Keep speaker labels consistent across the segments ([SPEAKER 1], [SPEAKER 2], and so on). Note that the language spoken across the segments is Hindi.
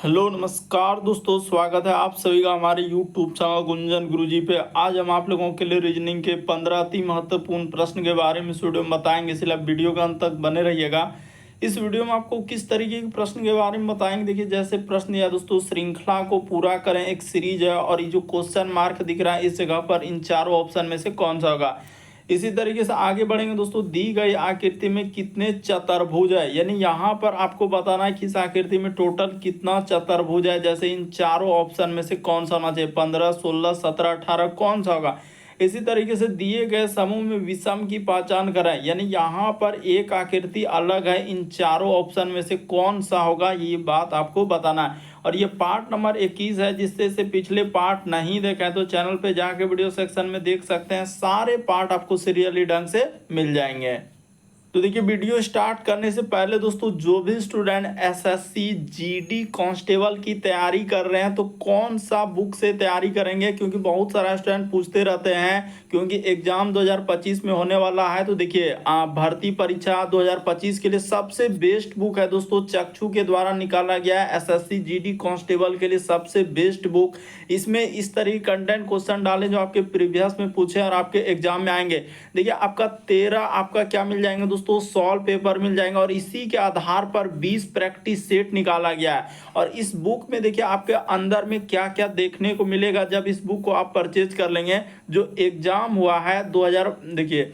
[SPEAKER 1] हेलो नमस्कार दोस्तों, स्वागत है आप सभी का हमारे यूट्यूब चैनल गुंजन गुरुजी पे। आज हम आप लोगों के लिए रीजनिंग के 15 अति महत्वपूर्ण प्रश्न के बारे में इस वीडियो में बताएंगे, इसलिए आप वीडियो के अंत तक बने रहिएगा। इस वीडियो में आपको किस तरीके के प्रश्न के बारे में बताएंगे, देखिए जैसे प्रश्न या दोस्तों श्रृंखला को पूरा करें, एक सीरीज है और ये जो क्वेश्चन मार्क दिख रहा है इस जगह पर इन चारों ऑप्शन में से कौन सा होगा। इसी तरीके से आगे बढ़ेंगे दोस्तों, दी गई आकृति में कितने चतुर्भुज है, यानी यहाँ पर आपको बताना है कि इस आकृति में टोटल कितना चतुर्भुज है। जैसे इन चारों ऑप्शन में से कौन सा होना चाहिए, 15, 16, 17, 18 कौन सा होगा। इसी तरीके से दिए गए समूह में विषम की पहचान करें, यानी यहाँ पर एक आकृति अलग है, इन चारों ऑप्शन में से कौन सा होगा, ये बात आपको बताना है। और ये पार्ट नंबर 21 है, जिससे से पिछले पार्ट नहीं देखे तो चैनल पे जाके वीडियो सेक्शन में देख सकते हैं, सारे पार्ट आपको सीरियली ढंग से मिल जाएंगे। तो देखिए वीडियो स्टार्ट करने से पहले दोस्तों, जो भी स्टूडेंट एसएससी जीडी कांस्टेबल की तैयारी कर रहे हैं तो कौन सा बुक से तैयारी करेंगे, क्योंकि बहुत सारा स्टूडेंट पूछते रहते हैं, क्योंकि एग्जाम 2025 में होने वाला है। तो देखिए भर्ती परीक्षा 2025 के लिए सबसे बेस्ट बुक है दोस्तों, चक्षु के द्वारा निकाला गया है एसएससी जीडी कांस्टेबल के लिए सबसे बेस्ट बुक। इसमें इस तरह कंटेंट क्वेश्चन डाले जो आपके प्रीवियस में पूछे और आपके एग्जाम में आएंगे। देखिए आपका 13 आपका क्या मिल जाएंगे दोस्तों, सॉल्व पेपर मिल जाएंगे और इसी के आधार पर 20 प्रैक्टिस सेट निकाला गया है। और इस बुक में देखिए आपके अंदर में क्या क्या देखने को मिलेगा जब इस बुक को आप परचेज कर लेंगे। जो एग्जाम हुआ है 2000, देखिए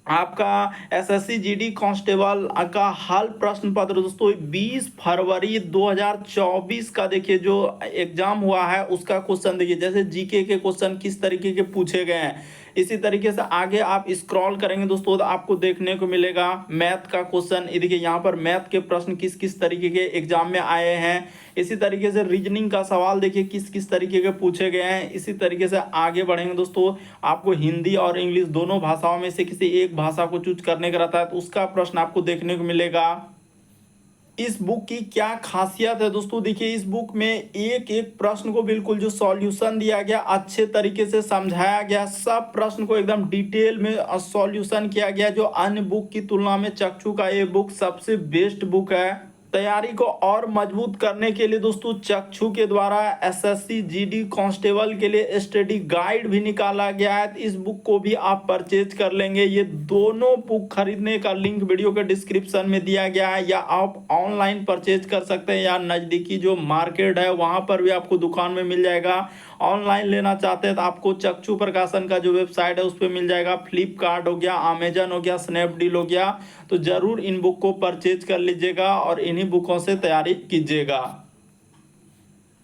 [SPEAKER 1] आपका एसएससी जीडी कांस्टेबल का हल प्रश्न पत्र दोस्तों 20 फरवरी 2024 का देखिए जो एग्जाम हुआ है उसका क्वेश्चन देखिए, जैसे जीके के क्वेश्चन किस तरीके के पूछे गए हैं। इसी तरीके से आगे आप स्क्रॉल करेंगे दोस्तों तो आपको देखने को मिलेगा मैथ का क्वेश्चन। ये देखिए यहाँ पर मैथ के प्रश्न किस किस तरीके के एग्जाम में आए हैं। इसी तरीके से रीजनिंग का सवाल देखिए किस किस तरीके के पूछे गए हैं। इसी तरीके से आगे बढ़ेंगे दोस्तों, आपको हिंदी और इंग्लिश दोनों भाषाओं में से किसी एक भाषा को चूज करने का रहता है तो उसका प्रश्न आपको देखने को मिलेगा। इस बुक की क्या खासियत है दोस्तों, देखिए इस बुक में एक एक प्रश्न को बिल्कुल जो सॉल्यूशन दिया गया अच्छे तरीके से समझाया गया, सब प्रश्न को एकदम डिटेल में सॉल्यूशन किया गया, जो अन्य बुक की तुलना में चक्षु का ये बुक सबसे बेस्ट बुक है। तैयारी को और मजबूत करने के लिए दोस्तों चक्षु के द्वारा एसएससी जीडी कांस्टेबल के लिए स्टडी गाइड भी निकाला गया है, इस बुक को भी आप परचेज कर लेंगे। ये दोनों बुक खरीदने का लिंक वीडियो के डिस्क्रिप्शन में दिया गया है, या आप ऑनलाइन परचेज कर सकते हैं या नज़दीकी जो मार्केट है वहाँ पर भी आपको दुकान में मिल जाएगा। ऑनलाइन लेना चाहते हैं तो आपको चक्षु प्रकाशन का जो वेबसाइट है उस पर मिल जाएगा। फ्लिपकार्ट हो गया, अमेजन हो गया, स्नैपडील हो गया, तो जरूर इन बुक को परचेज कर लीजिएगा और इन्हीं बुकों से तैयारी कीजिएगा।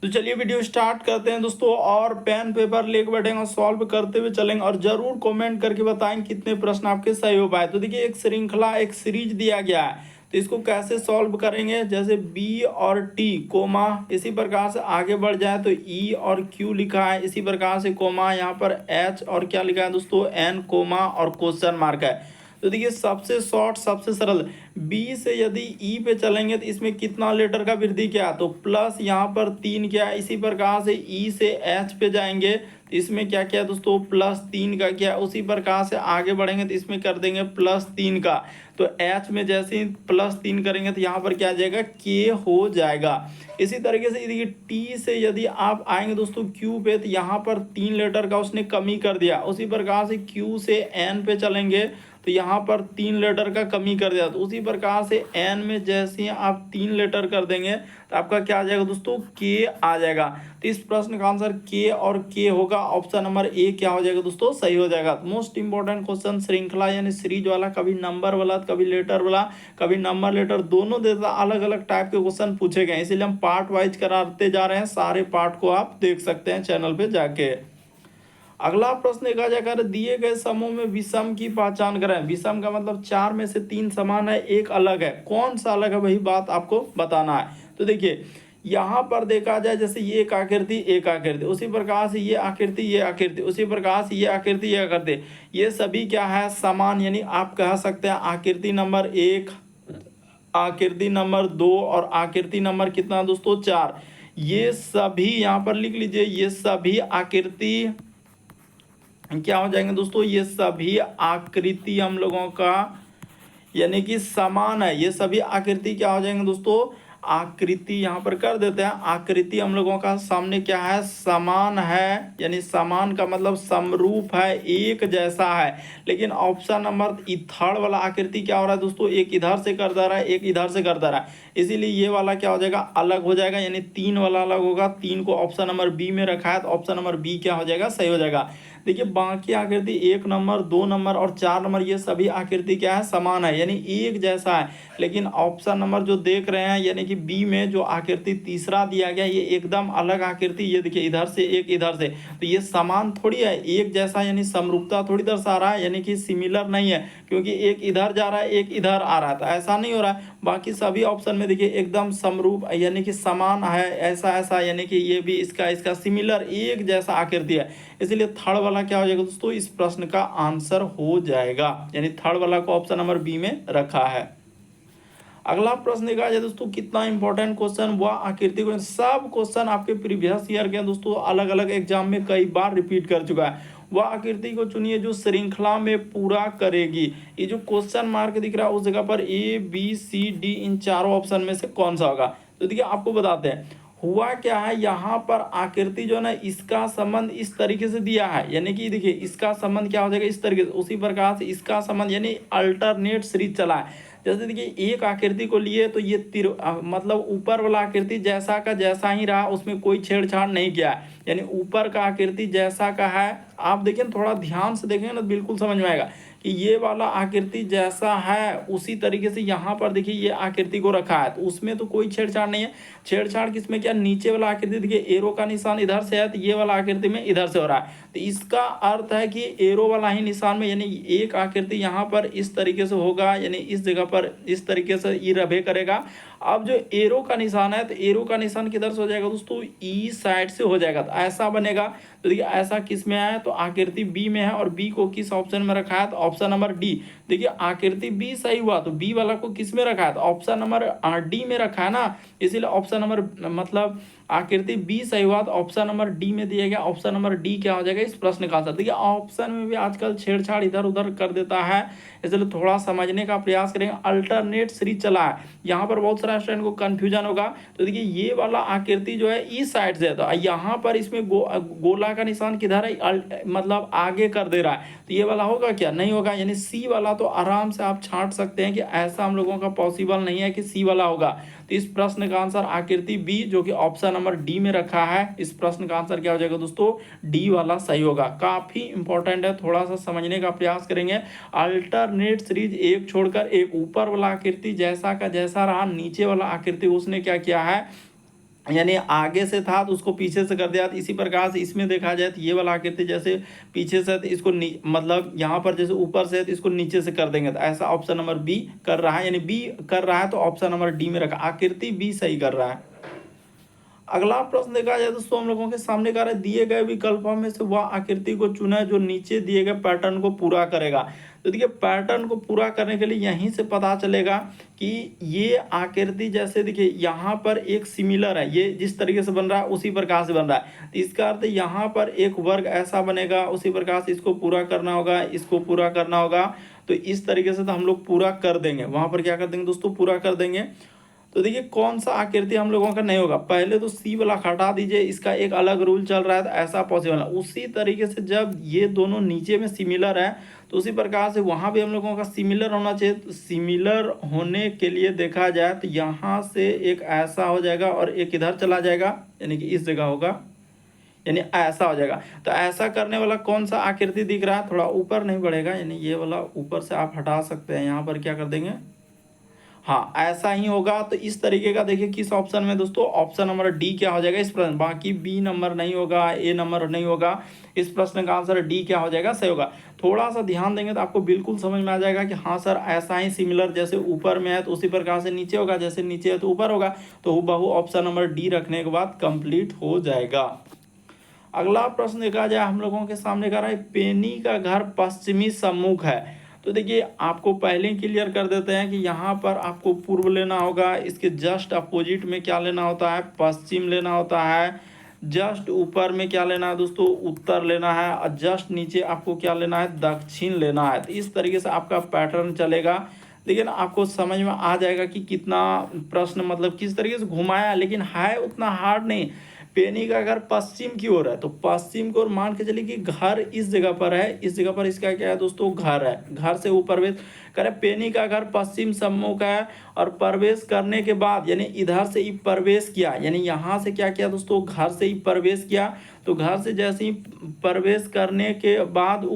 [SPEAKER 1] तो चलिए वीडियो स्टार्ट करते हैं दोस्तों, और पेन पेपर लेके बैठेंगे और सॉल्व करते हुए चलेंगे, और जरूर कमेंट करके बताएं कितने प्रश्न आपके सही हो पाए। तो देखिए एक श्रृंखला एक सीरीज दिया गया है, तो इसको कैसे सॉल्व करेंगे, जैसे बी और टी कोमा, इसी प्रकार से आगे बढ़ जाए तो ई और क्यू लिखा है, इसी प्रकार से कोमा, यहाँ पर एच और क्या लिखा है दोस्तों एन कोमा और क्वेश्चन मार्क है। तो देखिए सबसे शॉर्ट सबसे सरल, बी से यदि ई पे चलेंगे तो इसमें कितना लेटर का वृद्धि क्या, तो प्लस यहाँ पर 3 क्या है। इसी प्रकार से ई से एच पे जाएंगे तो इसमें क्या क्या दोस्तों +3 का क्या। उसी प्रकार से आगे बढ़ेंगे तो इसमें कर देंगे +3 का, तो एच में जैसे ही +3 करेंगे तो यहाँ पर क्या आ जाएगा के हो जाएगा। इसी तरीके से देखिए टी से यदि आप आएंगे दोस्तों क्यू पे तो यहाँ पर 3 लेटर का उसने कमी कर दिया। उसी प्रकार से क्यू से एन पे चलेंगे तो यहाँ पर 3 लेटर का कमी कर दिया, तो उसी प्रकार से एन में जैसे ही आप 3 लेटर कर देंगे तो आपका क्या आ जाएगा दोस्तों के आ जाएगा। तो इस प्रश्न का आंसर के और के होगा, ऑप्शन नंबर ए क्या हो जाएगा दोस्तों सही हो जाएगा। मोस्ट इंपॉर्टेंट क्वेश्चन श्रृंखला यानी सीरीज वाला, कभी नंबर वाला कभी लेटर वाला, कभी नंबर लेटर दोनों देता, अलग अलग टाइप के क्वेश्चन पूछे गए, इसीलिए हम पार्ट वाइज कराते जा रहे हैं। सारे पार्ट को आप देख सकते हैं चैनल पे जाके। अगला प्रश्न देखा जाकर दिए गए समूह में विषम की पहचान करें। विषम का मतलब 4 में से 3 समान है, एक अलग है, कौन सा अलग है वही बात आपको बताना है। तो देखिए यहाँ पर देखा जाए जैसे ये एक आकृति एक आकृति, उसी प्रकार से ये आकृति ये आकृति, उसी प्रकार से ये आकृति ये आकृति, ये सभी क्या है समान, यानी आप कह सकते हैं आकृति नंबर 1, आकृति नंबर 2 और आकृति नंबर कितना दोस्तों 4, ये सभी यहाँ पर लिख लीजिए, ये सभी आकृति क्या हो जाएंगे दोस्तों, ये सभी आकृति हम लोगों का यानी कि समान है। ये सभी आकृति क्या हो जाएंगे दोस्तों आकृति यहाँ पर कर देते हैं। आकृति हम लोगों का सामने क्या है, समान है, यानी समान का मतलब समरूप है, एक जैसा है। लेकिन ऑप्शन नंबर थर्ड वाला आकृति क्या हो रहा है दोस्तों, एक इधर से कर दे रहा है, एक इधर से कर दे रहा है, इसीलिए ये वाला क्या हो जाएगा, अलग हो जाएगा, यानी 3 वाला अलग होगा। 3 को ऑप्शन नंबर बी में रखा है तो ऑप्शन नंबर बी क्या हो जाएगा, सही हो जाएगा। देखिए बाकी आकृति 1 नंबर 2 नंबर और 4 नंबर ये सभी आकृति क्या है, समान है, यानी एक जैसा है। लेकिन ऑप्शन नंबर जो देख रहे हैं यानी कि बी में जो आकृति तीसरा दिया गया ये एकदम अलग आकृति, ये देखिए इधर से एक इधर से, तो ये समान थोड़ी है, एक जैसा यानी समरूपता थोड़ी दर्शा रहा है, यानी कि सिमिलर नहीं है, क्योंकि एक इधर जा रहा है एक इधर आ रहा है, तो ऐसा नहीं हो रहा है। बाकी सभी ऑप्शन में देखिए एकदम समरूप यानी कि समान है, ऐसा ऐसा, यानी कि ये भी इसका सिमिलर एक जैसा आकृति है, इसलिए थर्ड वाला क्या हो जाएगा दोस्तों, इस प्रश्न का आंसर हो जाएगा, यानी थर्ड वाला को ऑप्शन नंबर बी में रखा है। अगला प्रश्न देखा जाए दोस्तों, कितना इंपॉर्टेंट क्वेश्चन, वह आकृति को, सब क्वेश्चन आपके प्रीवियस ईयर के दोस्तों अलग अलग एग्जाम में कई बार रिपीट कर चुका है। वह आकृति को चुनिए जो श्रृंखला में पूरा करेगी। ये जो क्वेश्चन मार्क दिख रहा है उस जगह पर ए बी सी डी इन चारों ऑप्शन में से कौन सा होगा। तो देखिए आपको बताते हैं हुआ क्या है, यहाँ पर आकृति जो है ना इसका संबंध इस तरीके से दिया है, यानी कि देखिए इसका संबंध क्या हो जाएगा इस तरीके से, उसी प्रकार से इसका संबंध यानी अल्टरनेट सीरीज चला है। जैसे देखिए एक आकृति को लिए तो ये मतलब ऊपर वाला आकृति जैसा का जैसा ही रहा, उसमें कोई छेड़छाड़ नहीं किया है, यानी ऊपर का आकृति जैसा का है। आप देखिए थोड़ा ध्यान से देखेंगे ना बिल्कुल समझ में आएगा कि ये वाला आकृति जैसा है उसी तरीके से यहाँ पर देखिए ये आकृति को रखा है, तो उसमें तो कोई छेड़छाड़ नहीं है। छेड़छाड़ किसमें क्या, नीचे वाला आकृति देखिए एरो का निशान इधर से है तो ये वाला आकृति में इधर से हो रहा है, तो इसका अर्थ है कि एरो वाला ही निशान में, यानी एक आकृति यहाँ पर इस तरीके से होगा, यानी इस जगह पर इस तरीके से ई रबे करेगा। अब जो एरो का निशान है तो एरो का निशान किधर से हो जाएगा दोस्तों, ई साइड से हो जाएगा, तो ऐसा बनेगा। तो देखिए ऐसा किस में है, तो आकृति बी में है, और बी को किस ऑप्शन में रखा है, तो ऑप्शन नंबर डी। देखिए आकृति बी सही हुआ, तो बी वाला को किस में रखा है, तो ऑप्शन नंबर डी में रखा है ना, इसीलिए ऑप्शन नंबर मतलब आकृति बी सही हुआ, तो ऑप्शन नंबर डी में दिया गया, ऑप्शन नंबर डी क्या हो जाएगा इस प्रश्न का आंसर। देखिए ऑप्शन में भी आजकल छेड़छाड़ इधर उधर कर देता है, इसलिए थोड़ा समझने का प्रयास करेंगे। अल्टरनेट सीरीज चला है, यहाँ पर बहुत सारा स्टूडेंट को कंफ्यूजन होगा। तो देखिए ये वाला आकृति जो है इस साइड से है, तो यहाँ पर इसमें गोला का निशान किधर है, मतलब आगे कर दे रहा है, तो ये वाला होगा क्या, नहीं होगा, यानी सी वाला तो आराम से आप छांट सकते हैं कि ऐसा हम लोगों का पॉसिबल नहीं है कि सी वाला होगा। तो इस प्रश्न का आंसर आकृति बी जो कि ऑप्शन नंबर डी में रखा है, इस प्रश्न का आंसर क्या हो जाएगा दोस्तों, डी वाला सही होगा। काफी इंपॉर्टेंट है, थोड़ा सा समझने का प्रयास करेंगे। अल्टरनेट सीरीज एक छोड़कर एक ऊपर वाला आकृति जैसा का जैसा रहा, नीचे वाला आकृति उसने क्या किया है, यानी आगे से था तो उसको पीछे से कर दिया। तो इसी प्रकार से इसमें देखा जाए तो ये वाला आकृति जैसे पीछे से तो इसको मतलब यहाँ पर जैसे ऊपर से है तो इसको नीचे से कर देंगे, तो ऐसा ऑप्शन नंबर बी कर रहा है, यानी बी कर रहा है, तो ऑप्शन नंबर डी में रखा, आकृति बी सही कर रहा है। अगला प्रश्न देखा जाए दोस्तों हम लोगों के सामने का है, दिए गए विकल्पों में से वह आकृति को चुना जो नीचे दिए गए पैटर्न को पूरा करेगा। तो देखिए पैटर्न को पूरा करने के लिए यहीं से पता चलेगा कि ये आकृति जैसे देखिए यहाँ पर एक सिमिलर है, ये जिस तरीके से बन रहा है उसी प्रकार से बन रहा है, तो इसका अर्थ यहाँ पर एक वर्ग ऐसा बनेगा, उसी प्रकार से इसको पूरा करना होगा, इसको पूरा करना होगा। तो इस तरीके से तो हम लोग पूरा कर देंगे, वहाँ पर क्या कर देंगे दोस्तों, पूरा कर देंगे। तो देखिए कौन सा आकृति हम लोगों का नहीं होगा, पहले तो सी वाला हटा दीजिए, इसका एक अलग रूल चल रहा है, तो ऐसा पॉसिबल है। उसी तरीके से जब ये दोनों नीचे में सिमिलर है तो उसी प्रकार से वहाँ भी हम लोगों का सिमिलर होना चाहिए। तो सिमिलर होने के लिए देखा जाए तो यहाँ से एक ऐसा हो जाएगा और एक इधर चला जाएगा, यानी कि इस जगह होगा, यानी ऐसा हो जाएगा। तो ऐसा करने वाला कौन सा आकृति दिख रहा है, थोड़ा ऊपर नहीं बढ़ेगा, यानी ये वाला ऊपर से आप हटा सकते हैं, यहाँ पर क्या कर देंगे, हाँ ऐसा ही होगा। तो इस तरीके का देखिए किस ऑप्शन में दोस्तों, ऑप्शन नंबर डी क्या हो जाएगा इस प्रश्न, बाकी बी नंबर नहीं होगा, ए नंबर नहीं होगा, इस प्रश्न का आंसर डी क्या हो जाएगा, सही होगा। थोड़ा सा ध्यान देंगे तो आपको बिल्कुल समझ में आ जाएगा कि हाँ सर ऐसा ही सिमिलर जैसे ऊपर में है तो उसी प्रकार से नीचे होगा, जैसे नीचे है तो ऊपर होगा, तो बहु ऑप्शन नंबर डी रखने के बाद कंप्लीट हो जाएगा। अगला प्रश्न देखा जाए हम लोगों के सामने का रहा है, पेनी का घर पश्चिमी सम्मुख है। तो देखिए आपको पहले ही क्लियर कर देते हैं कि यहाँ पर आपको पूर्व लेना होगा, इसके जस्ट अपोजिट में क्या लेना होता है, पश्चिम लेना होता है, जस्ट ऊपर में क्या लेना है दोस्तों, उत्तर लेना है, और जस्ट नीचे आपको क्या लेना है, दक्षिण लेना है। तो इस तरीके से आपका पैटर्न चलेगा। लेकिन आपको समझ में आ जाएगा कि कितना प्रश्न मतलब किस तरीके से घुमाया, लेकिन है उतना हार्ड नहीं। पेनी का घर पश्चिम की ओर है तो पश्चिम की ओर मान के चलिए कि घर इस जगह पर है, इस जगह पर इसका क्या है दोस्तों, घर है। घर से वो प्रवेश करे, पेनी का घर पश्चिम सम्मुख है और प्रवेश करने के बाद यानी इधर से ही प्रवेश किया, यानी यहाँ से क्या किया दोस्तों, घर से ही प्रवेश किया। तो घर से जैसे ही प्रवेश करने के बाद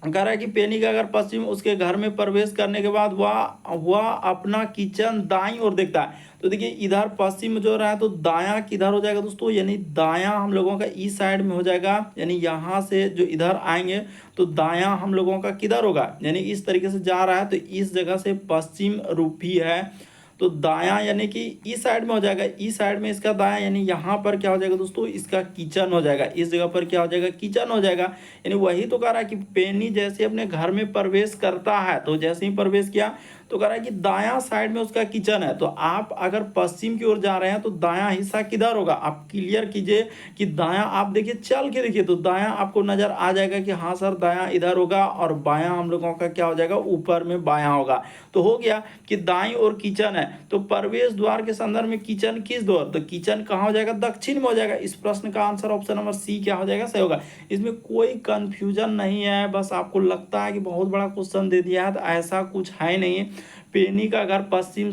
[SPEAKER 1] कह रहा है कि पेनी का अगर पश्चिम उसके घर में प्रवेश करने के बाद वह अपना किचन दाईं ओर देखता है। तो देखिए इधर पश्चिम जो रहा है तो दायां किधर हो जाएगा दोस्तों, यानी दायां हम लोगों का इस साइड में हो जाएगा, यानी यहाँ से जो इधर आएंगे तो दायां हम लोगों का किधर होगा, यानी इस तरीके से जा रहा है तो इस जगह से पश्चिम रूपी है। तो दायां यानी कि इस साइड में हो जाएगा, इस साइड में इसका दायां, यानी यहाँ पर क्या हो जाएगा दोस्तों, इसका किचन हो जाएगा। इस जगह पर क्या हो जाएगा, किचन हो जाएगा। यानी वही तो कह रहा है कि पेनी जैसे अपने घर में प्रवेश करता है तो जैसे ही प्रवेश किया तो कह रहा है कि दायां साइड में उसका किचन है। तो आप अगर पश्चिम की ओर जा रहे हैं तो दायां हिस्सा किधर होगा, आप क्लियर कीजिए कि दायां, आप देखिए चल के देखिए तो दायां आपको नजर आ जाएगा कि हाँ सर दायां इधर होगा, और बायां हम लोगों का क्या हो जाएगा, ऊपर में बायां होगा। तो हो गया कि दाईं ओर किचन है, तो प्रवेश द्वार के संदर्भ में किचन किस द्वार, तो किचन कहाँ हो जाएगा, दक्षिण में हो जाएगा। इस प्रश्न का आंसर ऑप्शन नंबर सी क्या हो जाएगा, सही होगा। इसमें कोई कंफ्यूजन नहीं है, बस आपको लगता है कि बहुत बड़ा क्वेश्चन दे दिया है, तो ऐसा कुछ है नहीं। पेनी का अगर पश्चिम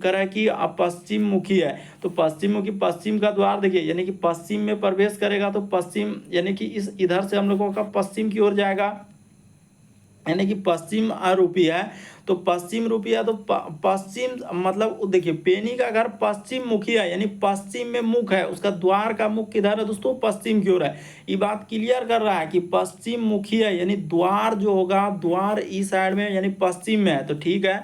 [SPEAKER 1] करा कि पश्चिम मुखी है तो पश्चिम मुखी, पश्चिम का द्वार देखिए यानी कि पश्चिम में प्रवेश करेगा तो पश्चिम यानी कि इस इधर से हम लोगों का पश्चिम की ओर जाएगा, यानी कि पश्चिम रूपी है। तो पश्चिम रूपी है तो पश्चिम मतलब देखिए पेनी का घर पश्चिम मुखी है, यानी पश्चिम में मुख है, उसका द्वार का मुख किधर है दोस्तों, पश्चिम की ओर है। ये बात क्लियर कर रहा है कि पश्चिम मुखी है, यानी द्वार जो होगा, द्वार इस साइड में यानी पश्चिम में है, तो ठीक है।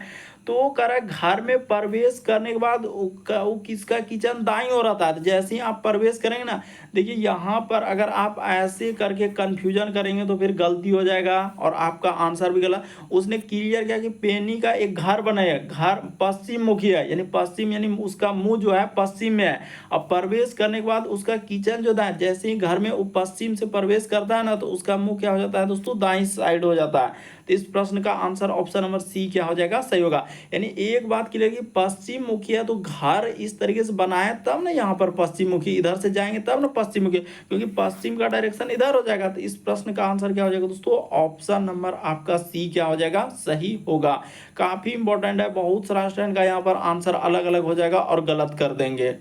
[SPEAKER 1] तो कह रहा है घर में प्रवेश करने के बाद वो किसका किचन दाईं ओर आता है। तो जैसे ही आप प्रवेश करेंगे ना, देखिए यहाँ पर अगर आप ऐसे करके कंफ्यूजन करेंगे तो फिर गलती हो जाएगा और आपका आंसर भी गलत। उसने क्लियर किया कि पेनी का एक घर बनाया, घर पश्चिम मुखी है, यानी पश्चिम यानी उसका मुंह जो है पश्चिम में है। अब प्रवेश करने के बाद उसका किचन जो है, जैसे ही घर में वो पश्चिम से प्रवेश करता है ना तो उसका मुंह क्या हो जाता है दोस्तों, दाईं साइड हो जाता है। तो इस प्रश्न का आंसर ऑप्शन नंबर सी क्या हो जाएगा, सही होगा। यानी एक बात क्लियर कि पश्चिम मुखी है तो घर इस तरीके से बनाए तब ना यहाँ पर पश्चिम मुखी, इधर से जाएंगे तब ना पश्चिम मुखी, क्योंकि पश्चिम का डायरेक्शन इधर हो जाएगा। तो इस प्रश्न का आंसर क्या हो जाएगा दोस्तों, ऑप्शन नंबर आपका सी क्या हो जाएगा, सही होगा। काफी इंपॉर्टेंट है, बहुत सारा स्टूडेंट का यहाँ पर आंसर अलग अलग हो जाएगा और गलत कर देंगे।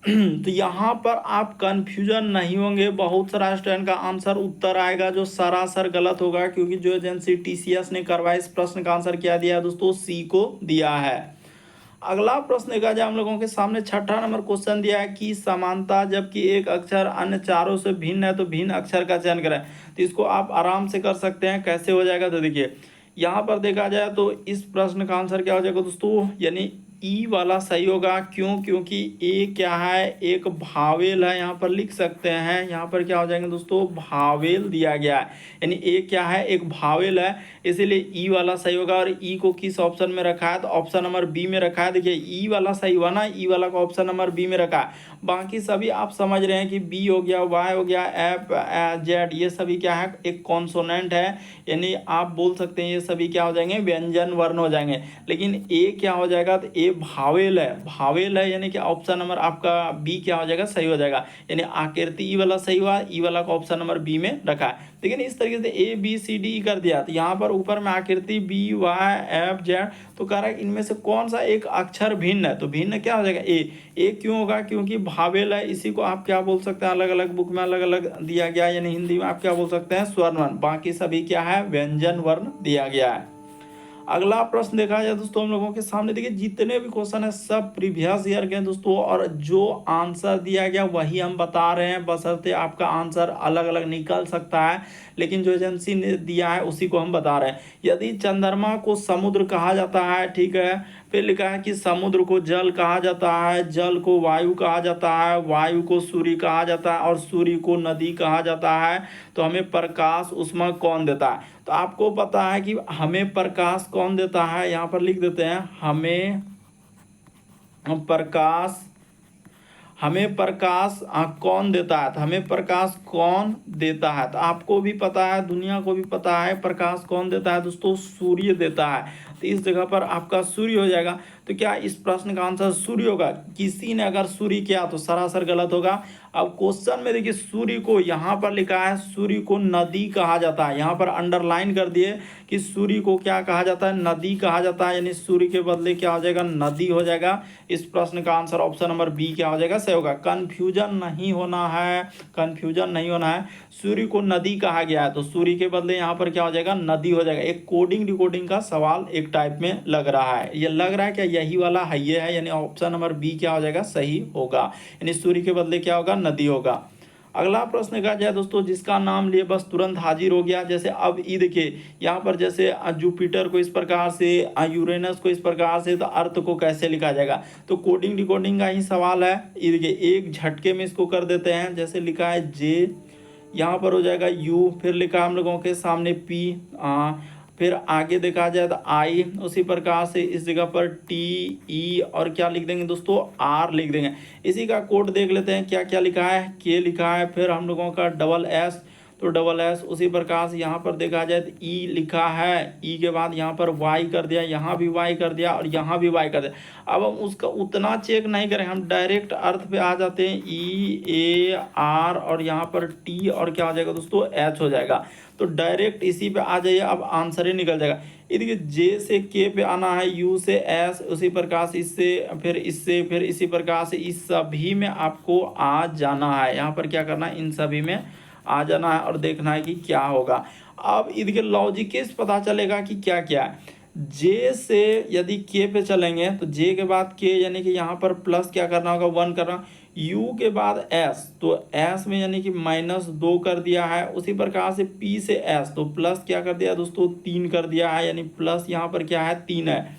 [SPEAKER 1] तो यहाँ पर आप कंफ्यूजन नहीं होंगे, बहुत सारा स्टूडेंट का आंसर उत्तर आएगा जो सरासर गलत होगा, क्योंकि जो एजेंसी टीसीएस ने करवाया इस प्रश्न का आंसर क्या दिया है दोस्तों, सी को दिया है। अगला प्रश्न देखा जाए हम लोगों के सामने छठा नंबर क्वेश्चन दिया है कि समानता जबकि एक अक्षर अन्य चारों से भिन्न है तो भिन्न अक्षर का चयन करें। तो इसको आप आराम से कर सकते हैं, कैसे हो जाएगा, तो देखिए यहाँ पर देखा जाए तो इस प्रश्न का आंसर क्या हो जाएगा दोस्तों, यानी ई वाला सही होगा। क्यों, क्योंकि ए क्या है, एक भावेल है, यहाँ पर लिख सकते हैं, यहाँ पर क्या हो जाएंगे दोस्तों, भावेल दिया गया है, यानी ए क्या है, एक भावेल है, इसीलिए ई वाला सही होगा। और ई को किस ऑप्शन में रखा है, तो ऑप्शन नंबर बी में रखा है। देखिए ई वाला सही हुआ ना, ई वाला को ऑप्शन नंबर बी में रखा है। बाकी सभी आप समझ रहे हैं कि बी हो गया, वाई हो गया, एफ जेड, ये सभी क्या है, एक कॉन्सोनेंट है, यानी आप बोल सकते हैं ये सभी क्या हो जाएंगे, व्यंजन वर्ण हो जाएंगे। लेकिन ए क्या हो जाएगा, तो ए भावेल है, भावेल है, यानी कि ऑप्शन नंबर आपका बी क्या हो जाएगा, सही हो जाएगा। यानी आकृति ई वाला सही हुआ, ई वाला का ऑप्शन नंबर बी में रखा है। लेकिन इस तरीके से ए बी सी डी कर दिया, तो यहाँ पर ऊपर में आकृति बी वाई एफ जेड, तो कह रहा है इनमें से कौन सा एक अक्षर भिन्न है, तो भिन्न क्या हो जाएगा, ए क्यों होगा, क्योंकि भावेल है। इसी को आप क्या बोल सकते हैं, अलग अलग बुक में अलग अलग दिया गया है, यानी हिंदी में आप क्या बोल सकते हैं, स्वर्ण वर्ण, बाकी सभी क्या है, व्यंजन वर्ण दिया गया है। अगला प्रश्न देखा जाए दोस्तों हम लोगों के सामने, देखिए जितने भी क्वेश्चन है सब प्रीवियस ईयर के हैं दोस्तों, और जो आंसर दिया गया वही हम बता रहे हैं, बशर्ते आपका आंसर अलग अलग निकल सकता है, लेकिन जो एजेंसी ने दिया है उसी को हम बता रहे हैं। यदि चंद्रमा को समुद्र कहा जाता है, ठीक है, फिर लिखा है कि समुद्र को जल कहा जाता है, जल को वायु कहा जाता है, वायु को सूर्य कहा जाता है, और सूर्य को नदी कहा जाता है, तो हमें प्रकाश ऊष्मा कौन देता है। तो आपको पता है कि हमें प्रकाश कौन देता है, यहाँ पर लिख देते हैं, हमें प्रकाश हमें प्रकाश कौन देता है? तो हमें प्रकाश कौन देता है? तो आपको भी पता है, दुनिया को भी पता है, प्रकाश कौन देता है दोस्तों? सूर्य देता है। तो इस जगह पर आपका सूर्य हो जाएगा। तो क्या इस प्रश्न का आंसर सूर्य होगा? किसी ने अगर सूर्य किया तो सरासर गलत होगा। अब क्वेश्चन में देखिए, सूर्य को यहाँ पर लिखा है, सूर्य को नदी कहा जाता है। यहाँ पर अंडरलाइन कर दिए कि सूर्य को क्या कहा जाता है? नदी कहा जाता है। यानी सूर्य के बदले क्या हो जाएगा? नदी हो जाएगा। इस प्रश्न का आंसर ऑप्शन नंबर बी क्या हो जाएगा? सही होगा। कंफ्यूजन नहीं होना है, कंफ्यूजन नहीं होना है। सूर्य को नदी कहा गया है तो सूर्य के बदले यहाँ पर क्या हो जाएगा? नदी हो जाएगा। एक कोडिंग डिकोडिंग का सवाल एक टाइप में लग रहा है। ये लग रहा है क्या? यही वाला है, ये है। यानी ऑप्शन नंबर बी क्या हो जाएगा? सही होगा। यानी सूर्य के बदले क्या होगा? नदी होगा। अगला प्रश्न कहा जाए दोस्तों, जिसका नाम लिए बस तुरंत हाजिर हो गया। जैसे अब ये देखिए, यहाँ पर जैसे जुपिटर को इस प्रकार से, यूरेनस को इस प्रकार से, तो अर्थ को कैसे लिखा जाएगा? तो कोडिंग डिकोडिंग का ही सवाल है। ये देखिए, एक झटके में इसको कर देते हैं। जैसे लिखा है जे, यहाँ पर हो जाएगा यू, फिर लिखा हम लोगों के सामने पी, फिर आगे देखा जाए तो आई, उसी प्रकार से इस जगह पर टी ई और क्या लिख देंगे दोस्तों? आर लिख देंगे। इसी का कोड देख लेते हैं, क्या क्या लिखा है? के लिखा है, फिर हम लोगों का डबल एस, तो डबल एस। उसी प्रकार से यहाँ पर देखा जाए तो ई लिखा है, ई के बाद यहाँ पर वाई कर दिया, यहाँ भी वाई कर दिया और यहाँ भी वाई कर दिया। अब हम उसका उतना चेक नहीं करें, हम डायरेक्ट अर्थ पे आ जाते हैं। ई ए आर और यहाँ पर टी और क्या हो जाएगा दोस्तों? एच हो जाएगा। तो डायरेक्ट इसी पे आ जाइए, अब आंसर ही निकल जाएगा। ये देखिए, जे से के पे आना है, यू से एस, उसी प्रकार से इससे, फिर इससे, फिर इसी प्रकार से इस सभी में आपको आ जाना है। यहाँ पर क्या करना है? इन सभी में आ जाना है और देखना है कि क्या होगा। अब इसके लॉजिक कैसे पता चलेगा कि क्या क्या है? जे से यदि के पे चलेंगे तो जे के बाद के, यानी कि यहाँ पर प्लस क्या करना होगा? 1 करना। यू के बाद एस, तो एस में यानी कि -2 कर दिया है। उसी प्रकार से पी से एस, तो प्लस क्या कर दिया दोस्तों? 3 कर दिया है। यानी प्लस यहाँ पर क्या है? 3 है।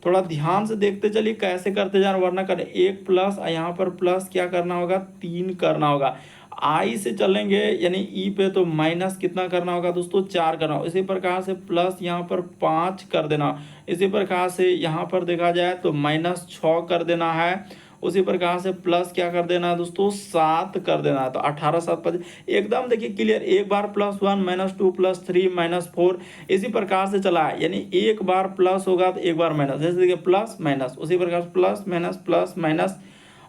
[SPEAKER 1] थोड़ा ध्यान से देखते चलिए कैसे करते जाना, वरना करें एक प्लस, यहाँ पर प्लस क्या करना होगा? 3 करना होगा। आई से चलेंगे यानी ई पे, तो माइनस कितना करना होगा दोस्तों? 4 करना होगा। इसी प्रकार से प्लस यहाँ पर 5 कर देना। इसी प्रकार से यहाँ पर देखा जाए तो -6 कर देना है। उसी प्रकार से प्लस क्या कर देना है दोस्तों? 7 कर देना है। तो 18 7 5 एकदम देखिए क्लियर। एक बार +1 -2 +3 -4 इसी प्रकार से चला है। यानी एक बार प्लस होगा तो एक बार माइनस, जैसे देखिए प्लस माइनस, उसी प्रकार प्लस माइनस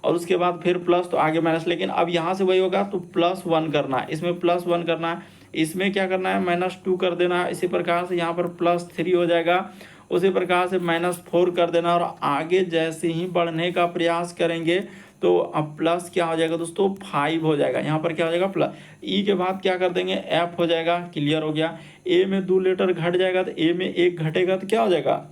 [SPEAKER 1] और उसके बाद फिर प्लस, तो आगे माइनस। लेकिन अब यहाँ से वही होगा तो +1 करना है, इसमें +1 करना है, इसमें क्या करना है? -2 कर देना है। इसी प्रकार से यहाँ पर +3 हो जाएगा। उसी प्रकार से -4 कर देना और आगे जैसे ही बढ़ने का प्रयास करेंगे तो अब प्लस क्या हो जाएगा दोस्तों? 5 हो जाएगा। यहाँ पर क्या हो जाएगा? प्लस। ई के बाद क्या कर देंगे? एफ हो जाएगा। क्लियर हो गया। ए में 2 लेटर घट जाएगा तो ए में 1 घटेगा तो क्या हो जाएगा?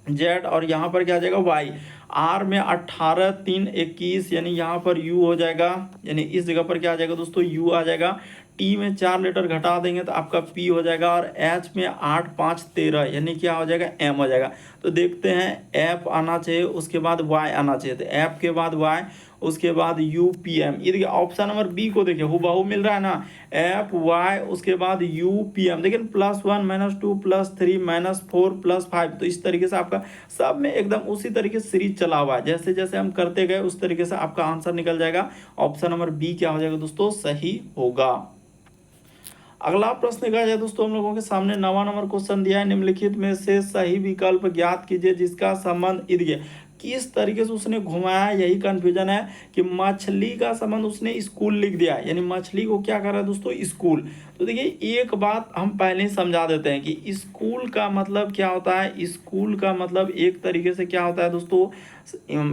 [SPEAKER 1] जेड। और यहाँ पर क्या आ जाएगा? वाई। आर में 18 3 21, यानी यहाँ पर यू हो जाएगा। यानी इस जगह पर क्या आ जाएगा दोस्तों? यू आ जाएगा। टी में 4 लेटर घटा देंगे तो आपका पी हो जाएगा। और एच में 8 5 13, यानी क्या हो जाएगा? एम हो जाएगा। तो देखते हैं, एफ आना चाहिए, उसके बाद वाई आना चाहिए। तो एफ के बाद वाई, उसके बाद यू पी एम। ये देखिए ऑप्शन नंबर बी को देखिए हुबहू मिल रहा है ना, एफ वाई उसके बाद यू पी एम। देखिए +1 -2 +3 -4 +5, तो इस तरीके से आपका सब में एकदम उसी तरीके से सीरीज चला हुआ है। जैसे जैसे हम करते गए उस तरीके से आपका आंसर निकल जाएगा। ऑप्शन नंबर बी क्या हो जाएगा दोस्तों? सही होगा। अगला प्रश्न कहा जाए दोस्तों, हम लोगों के सामने 9वां नंबर क्वेश्चन दिया है। निम्नलिखित में से सही विकल्प ज्ञात कीजिए जिसका संबंध इर्द। किस तरीके से उसने घुमाया, यही कंफ्यूजन है कि मछली का संबंध उसने स्कूल लिख दिया है। यानी मछली को क्या कर रहा है दोस्तों? स्कूल। तो देखिए एक बात हम पहले ही समझा देते हैं कि स्कूल का मतलब क्या होता है। स्कूल का मतलब एक तरीके से क्या होता है दोस्तों?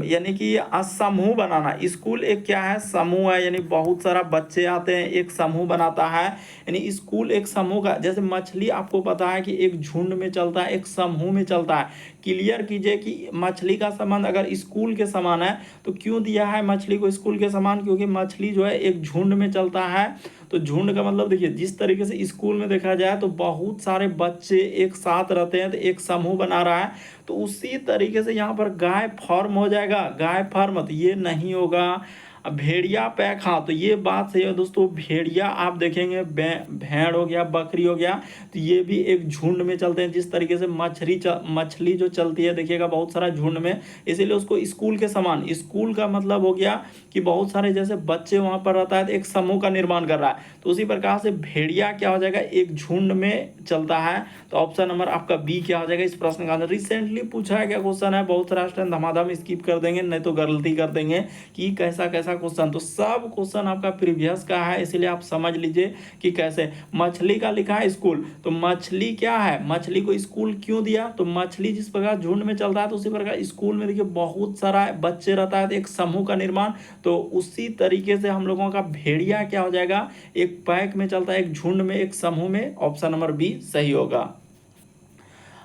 [SPEAKER 1] यानी कि समूह बनाना। स्कूल एक क्या है? समूह है। यानी बहुत सारा बच्चे आते हैं, एक समूह बनाता है। यानी स्कूल एक समूह का, जैसे मछली आपको पता है कि एक झुंड में चलता है, एक समूह में चलता है। क्लियर कीजिए कि मछली का संबंध अगर स्कूल के समान है तो क्यों दिया है मछली को स्कूल के समान? क्योंकि मछली जो है एक झुंड में चलता है। तो झुंड का मतलब देखिए, जिस तरीके से स्कूल में देखा जाए तो बहुत सारे बच्चे एक साथ रहते हैं तो एक समूह बना रहा है। तो उसी तरीके से यहाँ पर गाय फॉर्म हो जाएगा। गाय फॉर्म, तो ये नहीं होगा। अब भेड़िया पैक, हाँ तो ये बात सही है दोस्तों। भेड़िया आप देखेंगे, भेड़ हो गया, बकरी हो गया, तो ये भी एक झुंड में चलते हैं। जिस तरीके से मछली जो चलती है देखिएगा बहुत सारा झुंड में, इसीलिए उसको स्कूल के समान, स्कूल का मतलब हो गया कि बहुत सारे जैसे बच्चे वहां पर रहता है तो एक समूह का निर्माण कर रहा है, तो उसी प्रकार से भेड़िया क्या हो जाएगा, एक झुंड में चलता है। तो ऑप्शन नंबर आपका बी क्या हो जाएगा इस प्रश्न का आंसर। रिसेंटली पूछा गया क्वेश्चन है, बहुत सारा स्टूडेंट धमाधम स्किप कर देंगे, नहीं तो गलती कर देंगे कि कैसा कैसा क्वेश्चन। तो सब क्वेश्चन आपका प्रीवियस का है, इसीलिए आप समझ लीजिए कि कैसे। मछली का लिखा है स्कूल, तो मछली क्या है, मछली को स्कूल क्यों दिया, तो मछली जिस प्रकार झुंड में चलता है तो उसी प्रकार स्कूल में देखिए बहुत सारा बच्चे रहता है, तो एक समूह का निर्माण। तो उसी तरीके से हम लोगों का भेड़िया क्या हो जाएगा, एक पैक में चलता है, एक झुंड में, एक समूह में। ऑप्शन नंबर बी सही होगा।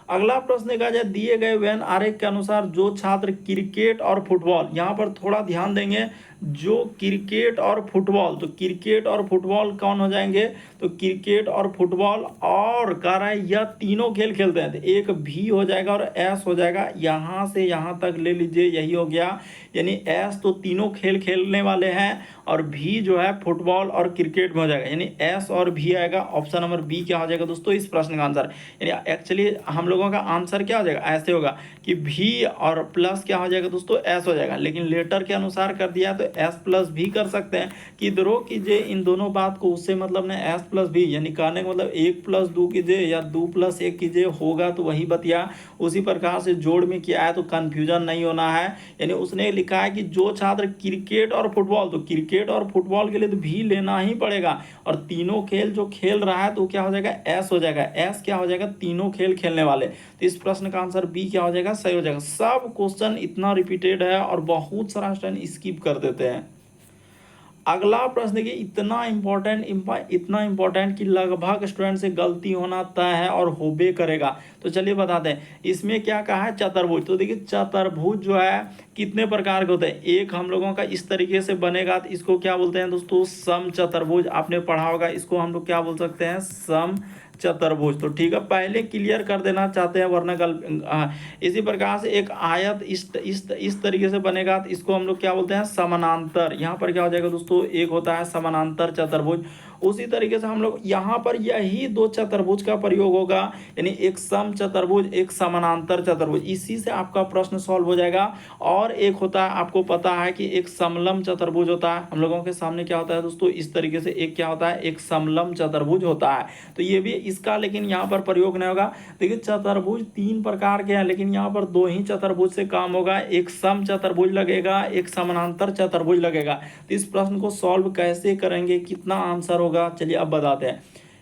[SPEAKER 1] अगला प्रश्न कहा जाए, दिए गए वेन आरेख के अनुसार जो छात्र क्रिकेट और फुटबॉल, यहाँ पर थोड़ा ध्यान देंगे, जो क्रिकेट और फुटबॉल, तो क्रिकेट और फुटबॉल कौन हो जाएंगे, तो क्रिकेट और फुटबॉल और कह रहा है यह तीनों खेल खेलते हैं, तो एक भी हो जाएगा और एस हो जाएगा, यहाँ से यहाँ तक ले लीजिए, यही हो गया। यानी एस तो तीनों खेल खेलने वाले हैं और भी जो है फुटबॉल और क्रिकेट में हो जाएगा, यानी एस और भी आएगा। ऑप्शन नंबर बी क्या हो जाएगा दोस्तों इस प्रश्न का आंसर। यानी एक्चुअली हम लोगों का आंसर क्या हो जाएगा, ऐसे होगा कि भी और प्लस क्या हो जाएगा दोस्तों, एस हो जाएगा, लेकिन लेटर के अनुसार कर दिया तो एस प्लस भी कर सकते हैं कि ड्रॉ कीजिए इन दोनों बात को, उससे मतलब ने एस प्लस भी, यानी कहने का मतलब 1 + 2 कीजिए या 2 + 1 कीजिए, होगा तो वही बतिया। उसी प्रकार से जोड़ में किया है तो कंफ्यूजन नहीं होना है। यानी उसने लिखा है कि जो छात्र क्रिकेट और फुटबॉल, तो क्रिकेट और फुटबॉल के लिए तो भी लेना ही पड़ेगा, और तीनों खेल जो खेल रहा है तो क्या हो जाएगा, एस हो जाएगा। एस क्या हो जाएगा, तीनों खेल खेलने वाले। तो इस प्रश्न का आंसर बी क्या हो जाएगा, सही हो जाएगा। सब क्वेश्चन इतना रिपीटेड है और बहुत सारा स्टूडेंट स्किप कर देते हैं। अगला प्रश्न देखिए, इतना इंपॉर्टेंट कि लगभग स्टूडेंट से गलती होना तय है और होबे करेगा। तो चलिए बताते हैं इसमें क्या कहा है, चतुर्भुज। तो देखिए चतुर्भुज जो है कितने प्रकार के होते हैं, एक हम लोगों का इस तरीके से बनेगा तो इसको क्या बोलते हैं दोस्तों, सम चतुर्भुज। आपने पढ़ा होगा, इसको हम लोग क्या बोल सकते हैं, सम चतुर्भुज। तो ठीक है, पहले क्लियर कर देना चाहते हैं वरना इसी प्रकार से एक आयत इस तरीके से बनेगा तो इसको हम लोग क्या बोलते हैं, समानांतर। यहाँ पर क्या हो जाएगा दोस्तों, एक होता है समानांतर चतुर्भुज। उसी तरीके से हम लोग यहाँ पर यही दो चतुर्भुज का प्रयोग होगा, यानी एक सम चतुर्भुज, एक समानांतर चतुर्भुज। इसी से आपका प्रश्न सॉल्व हो जाएगा। और एक होता है, आपको पता है कि एक समलम चतुर्भुज होता है। हम लोगों के सामने क्या होता है दोस्तों, इस तरीके से एक क्या होता है, एक समलम चतुर्भुज होता है। तो ये भी इसका लेकिन यहाँ पर प्रयोग नहीं होगा। देखिए चतुर्भुज 3 प्रकार के हैं, लेकिन यहाँ पर 2 ही चतुर्भुज से काम होगा, एक सम चतुर्भुज लगेगा, एक समानांतर चतुर्भुज लगेगा। तो इस प्रश्न को सॉल्व कैसे करेंगे, कितना आंसर होगा, चलिए अब बताते हैं।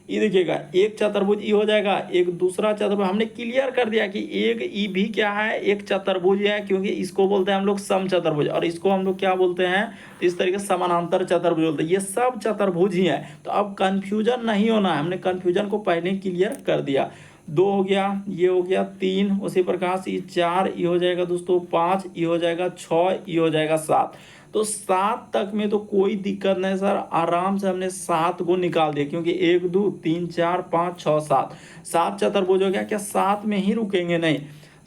[SPEAKER 1] ये देखिएगा, एक चतुर्भुज ई हो जाएगा, एक दूसरा चतुर्भुज हमने क्लियर कर दिया कि एक ई भी क्या है, एक चतुर्भुज है, क्योंकि इसको बोलते हैं हम लोग सम चतुर्भुज और इसको हम लोग क्या बोलते हैं, इस तरीके से समानांतर चतुर्भुज बोलते हैं। ये सब चतुर्भुज ही है, तो अब कंफ्यूजन नहीं होना है, हमने कंफ्यूजन को पहले क्लियर कर दिया। 2 हो गया, ये हो गया 3, उसी प्रकार से 4, ये हो जाएगा दोस्तों 5, ये हो जाएगा 6, ये हो जाएगा 7। तो 7 तक में तो कोई दिक्कत नहीं सर, आराम से हमने 7 को निकाल दिया, क्योंकि 1 2 3 4 5 6 7 चतुर्भुज हो गया। क्या 7 में ही रुकेंगे, नहीं,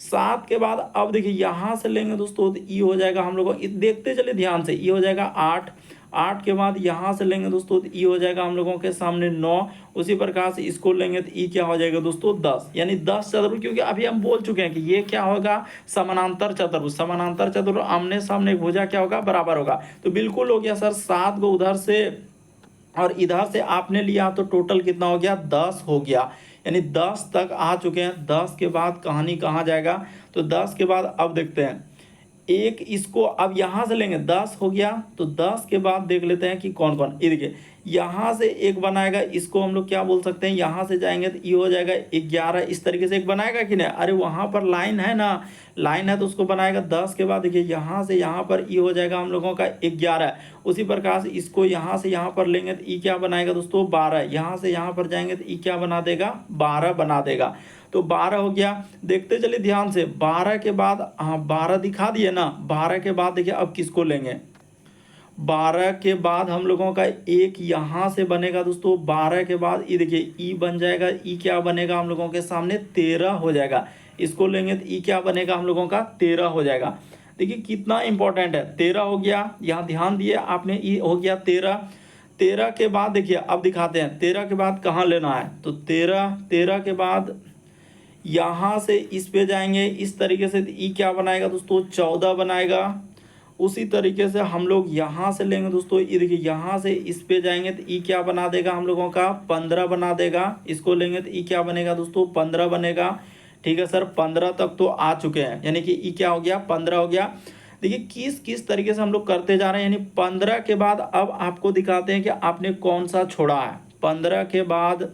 [SPEAKER 1] 7 के बाद अब देखिए यहाँ से लेंगे दोस्तों तो ई हो जाएगा, हम लोग देखते चले ध्यान से, ई हो जाएगा 8, 8 के बाद यहाँ से लेंगे दोस्तों तो ई हो जाएगा हम लोगों के सामने 9, उसी प्रकार से इसको लेंगे तो ई क्या हो जाएगा दोस्तों 10, यानी 10 चतुर्भुज। क्योंकि अभी हम बोल चुके हैं कि ये क्या होगा, समानांतर चतुर्भुज। समानांतर चतुर्भुज आमने सामने भुजा क्या होगा, बराबर होगा। तो बिल्कुल हो गया सर, 7 को उधर से और इधर से आपने लिया तो टोटल कितना हो गया, 10 हो गया, यानी 10 तक आ चुके हैं। 10 के बाद कहानी कहाँ जाएगा, तो 10 के बाद अब देखते हैं, एक इसको अब यहाँ से लेंगे, 10 हो गया, तो 10 के बाद देख लेते हैं कि कौन कौन। ये देखिए यहाँ से एक बनाएगा, इसको हम लोग क्या बोल सकते हैं, यहाँ से जाएंगे तो ये हो जाएगा 11, इस तरीके से एक बनाएगा कि नहीं, अरे वहाँ पर लाइन है ना, लाइन है तो उसको बनाएगा। 10 के बाद देखिए यहाँ से यहाँ पर ये हो जाएगा हम लोगों का 11, उसी प्रकार से इसको यहाँ से यहाँ पर लेंगे तो ये क्या बनाएगा दोस्तों 12, यहाँ से यहाँ पर जाएंगे तो ये क्या बना देगा, 12 बना देगा। तो 12 हो गया, देखते चलिए ध्यान से, 12 के बाद, हाँ 12 दिखा दिए ना, 12 के बाद देखिए अब किसको लेंगे, 12 के बाद हम लोगों का एक यहाँ से बनेगा दोस्तों, 12 के बाद ये देखिए ई बन जाएगा, ई क्या बनेगा हम लोगों के सामने 13 हो जाएगा, इसको लेंगे तो ई क्या बनेगा हम लोगों का 13 हो जाएगा। देखिए कितना इंपॉर्टेंट है। 13 हो गया, यहाँ ध्यान दिए आपने, ये हो गया 13। 13 के बाद देखिए अब दिखाते हैं 13 के बाद कहाँ लेना है। तो 13 के बाद यहाँ से इस पे जाएंगे इस तरीके से, ई क्या बनाएगा दोस्तों, 14 बनाएगा। उसी तरीके से हम लोग यहाँ से लेंगे दोस्तों, ये देखिए यहाँ से इस पे जाएंगे तो ई क्या बना देगा हम लोगों का, 15 बना देगा। इसको लेंगे तो ई क्या बनेगा दोस्तों, 15 बनेगा। ठीक है सर, 15 तक तो आ चुके हैं, यानी कि ई क्या हो गया, 15 हो गया। देखिए किस किस तरीके से हम लोग करते जा रहे हैं, यानी 15 के बाद अब आपको दिखाते हैं कि आपने कौन सा छोड़ा है। 15 के बाद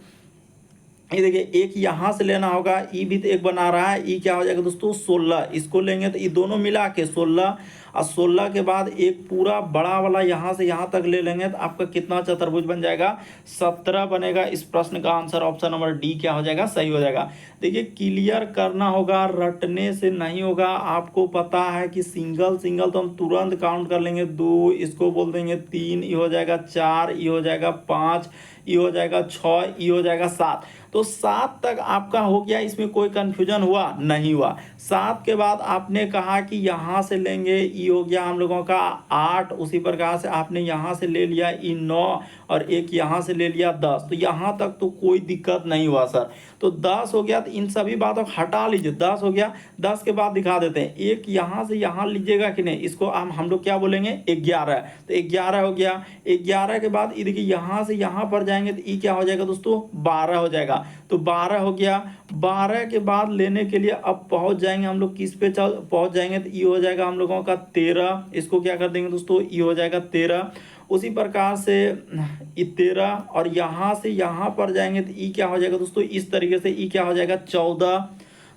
[SPEAKER 1] ये देखिए एक यहाँ से लेना होगा, ई भी तो एक बना रहा है, ई क्या हो जाएगा दोस्तों, 16। इसको लेंगे तो ये दोनों मिला के 16, और 16 के बाद एक पूरा बड़ा वाला यहाँ से यहाँ तक ले लेंगे तो आपका कितना चतुर्भुज बन जाएगा, 17 बनेगा। इस प्रश्न का आंसर ऑप्शन नंबर डी क्या हो जाएगा, सही हो जाएगा। देखिए क्लियर करना होगा, रटने से नहीं होगा। आपको पता है कि सिंगल सिंगल तो हम तुरंत काउंट कर लेंगे, 2 इसको बोल देंगे, 3 ये हो जाएगा, 4 ये हो जाएगा, 5 ये हो जाएगा, 6 ये हो जाएगा, 7। तो 7 तक आपका हो गया, इसमें कोई कंफ्यूजन हुआ नहीं हुआ। 7 के बाद आपने कहा कि यहाँ से लेंगे, ये हो गया हम लोगों का 8। उसी प्रकार से आपने यहाँ से ले लिया ये 9, और एक यहाँ से ले लिया 10। तो यहाँ तक तो कोई दिक्कत नहीं हुआ सर। तो 10 हो गया, तो इन सभी बातों को हटा लीजिए, 10 हो गया। 10 के बाद दिखा देते हैं, एक यहाँ से यहाँ लीजिएगा कि नहीं, इसको हम लोग क्या बोलेंगे, 11। तो 11 हो गया। 11 के बाद ये देखिए यहाँ से यहाँ पर जाएंगे तो ये क्या हो जाएगा दोस्तों, 12 हो जाएगा। तो 12 हो गया। 12 के बाद लेने के लिए अब पहुंच जाएंगे हम लोग किस पे, पहुंच जाएंगे तो ये हो जाएगा हम लोगों का 13। इसको क्या कर देंगे दोस्तों, ये हो जाएगा 13। उसी प्रकार से ये 13, और यहाँ से यहाँ पर जाएंगे तो ई क्या हो जाएगा दोस्तों, इस तरीके से ई क्या हो जाएगा, 14।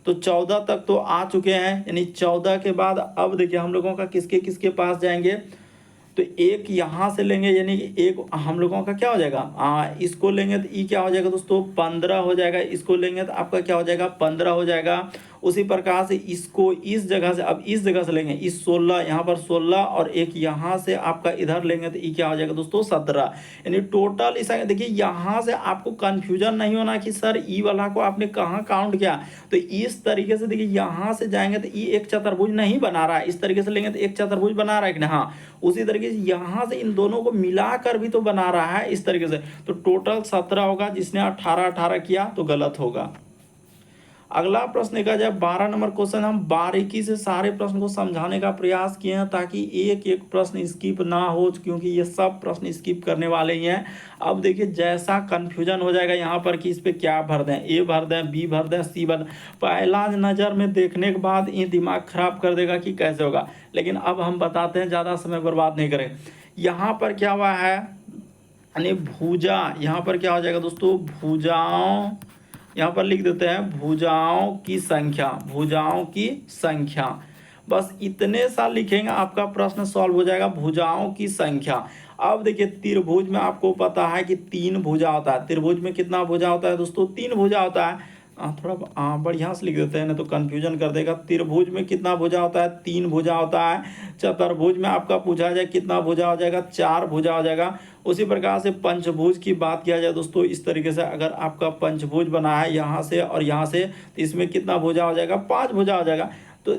[SPEAKER 1] तो 14 तक तो आ चुके हैं, यानी 14 के बाद अब देखिए हम लोगों का किसके किसके पास जाएंगे। तो एक यहाँ से लेंगे, यानी कि एक हम लोगों का क्या हो जाएगा, इसको लेंगे तो ई क्या हो जाएगा दोस्तों, 15 हो जाएगा। इसको लेंगे तो आपका क्या हो जाएगा, 15 हो जाएगा। उसी प्रकार से इसको इस जगह से, अब इस जगह से लेंगे, इस 16 यहाँ पर 16, और एक यहाँ से आपका इधर लेंगे तो ई क्या हो जाएगा दोस्तों, 17। यानी टोटल इस, देखिए यहाँ से आपको कंफ्यूजन नहीं होना कि सर ई वाला को आपने कहाँ काउंट किया। तो इस तरीके से देखिए यहाँ से जाएंगे तो ई एक चतुर्भुज नहीं बना रहा है, इस तरीके से लेंगे तो एक चतुर्भुज बना रहा है कि नहीं, हाँ। उसी तरीके से यहाँ से इन दोनों को मिलाकर भी तो बना रहा है इस तरीके से। तो टोटल 17 होगा, जिसने 18 किया तो गलत होगा। अगला प्रश्न देखा जाए 12 नंबर क्वेश्चन। हम बारीकी से सारे प्रश्न को समझाने का प्रयास किए हैं ताकि एक एक प्रश्न स्किप ना हो, क्योंकि ये सब प्रश्न स्किप करने वाले ही हैं। अब देखिए जैसा कंफ्यूजन हो जाएगा यहाँ पर कि इस पे क्या भर दें, ए भर दें, बी भर दें, सी भर दें, पहला नज़र में देखने के बाद ये दिमाग खराब कर देगा कि कैसे होगा। लेकिन अब हम बताते हैं, ज़्यादा समय बर्बाद नहीं करें। यहाँ पर क्या हुआ है, यानी भुजा, यहाँ पर क्या हो जाएगा दोस्तों, भुजाओं, यहाँ पर लिख देते हैं भुजाओं की संख्या, भुजाओं की संख्या। बस इतने सा लिखेंगे आपका प्रश्न सॉल्व हो जाएगा, भुजाओं की संख्या। अब देखिए त्रिभुज में आपको पता है कि 3 भुजा होता है। त्रिभुज में कितना भुजा होता है दोस्तों, 3 भुजा होता है। थोड़ा बढ़िया से लिख देते हैं, ना तो कन्फ्यूजन कर देगा। त्रिभुज में कितना भुजा होता है, 3 भुजा होता है। चतुर्भुज में आपका पूछा जाए कितना भुजा हो जाएगा, 4 भुजा हो जाएगा। उसी प्रकार से पंचभुज की बात किया जाए दोस्तों, इस तरीके से अगर आपका पंचभुज बना है यहाँ से और यहाँ से, तो इसमें कितना भुजा हो जाएगा, 5 भुजा हो जाएगा। तो